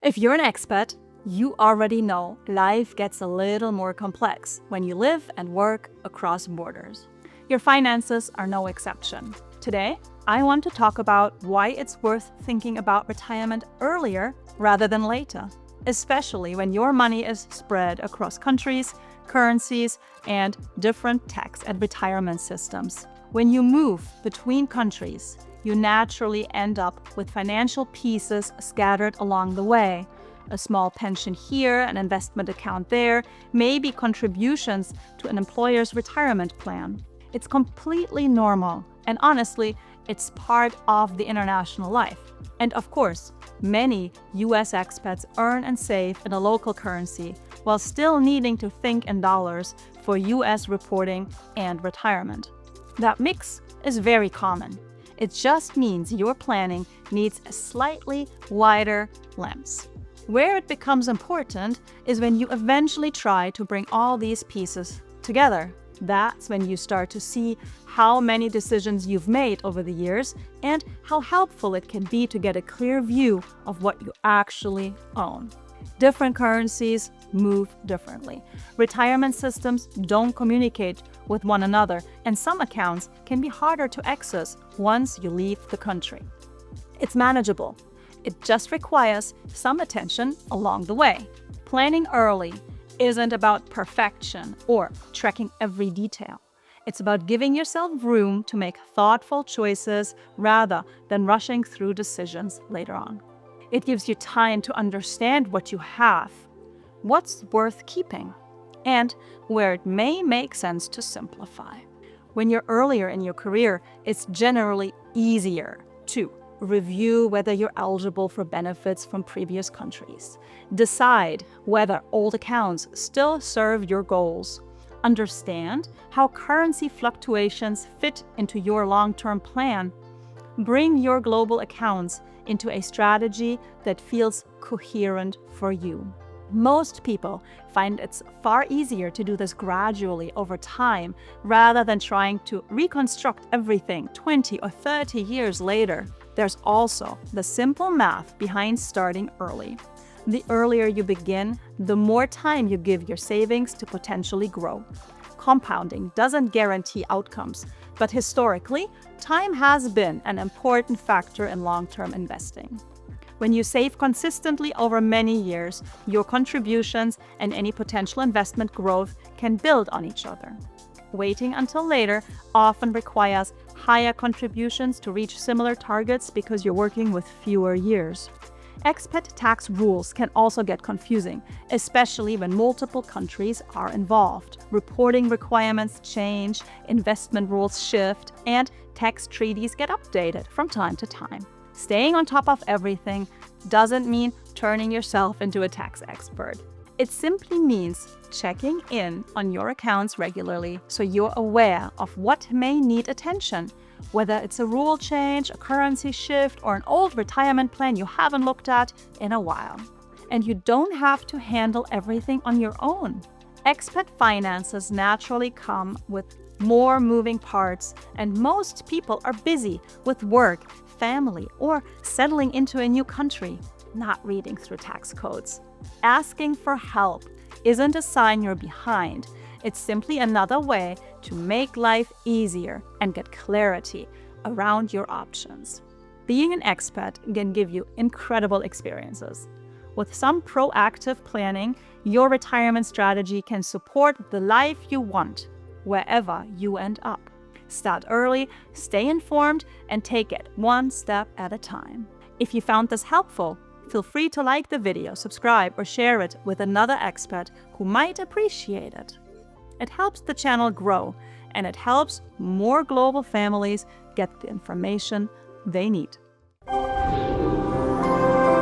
If you're an expat, you already know life gets a little more complex when you live and work across borders. Your finances are no exception. Today, I want to talk about why it's worth thinking about retirement earlier rather than later, especially when your money is spread across countries, currencies, and different tax and retirement systems. When you move between countries, you naturally end up with financial pieces scattered along the way. A small pension here, an investment account there, maybe contributions to an employer's retirement plan. It's completely normal, and honestly, it's part of the international life. And of course, many US expats earn and save in a local currency while still needing to think in dollars for US reporting and retirement. That mix is very common. It just means your planning needs a slightly wider lens. Where it becomes important is when you eventually try to bring all these pieces together. That's when you start to see how many decisions you've made over the years and how helpful it can be to get a clear view of what you actually own. Different currencies move differently. Retirement systems don't communicate with one another, and some accounts can be harder to access once you leave the country. It's manageable. It just requires some attention along the way. Planning early isn't about perfection or tracking every detail. It's about giving yourself room to make thoughtful choices rather than rushing through decisions later on. It gives you time to understand what you have, what's worth keeping, and where it may make sense to simplify. When you're earlier in your career, it's generally easier to review whether you're eligible for benefits from previous countries, decide whether old accounts still serve your goals, understand how currency fluctuations fit into your long-term plan, bring your global accounts into a strategy that feels coherent for you. Most people find it's far easier to do this gradually over time rather than trying to reconstruct everything 20 or 30 years later. There's also the simple math behind starting early. The earlier you begin, the more time you give your savings to potentially grow. Compounding doesn't guarantee outcomes, but historically, time has been an important factor in long-term investing. When you save consistently over many years, your contributions and any potential investment growth can build on each other. Waiting until later often requires higher contributions to reach similar targets because you're working with fewer years. Expat tax rules can also get confusing, especially when multiple countries are involved. Reporting requirements change, investment rules shift, and tax treaties get updated from time to time. Staying on top of everything doesn't mean turning yourself into a tax expert. It simply means checking in on your accounts regularly so you're aware of what may need attention, whether it's a rule change, a currency shift, or an old retirement plan you haven't looked at in a while. And you don't have to handle everything on your own. Expat finances naturally come with more moving parts, and most people are busy with work, family, or settling into a new country, not reading through tax codes. Asking for help isn't a sign you're behind. It's simply another way to make life easier and get clarity around your options. Being an expat can give you incredible experiences. With some proactive planning, your retirement strategy can support the life you want, wherever you end up. Start early, stay informed, and take it one step at a time. If you found this helpful, feel free to like the video, subscribe, or share it with another expat who might appreciate it. It helps the channel grow, and it helps more global families get the information they need.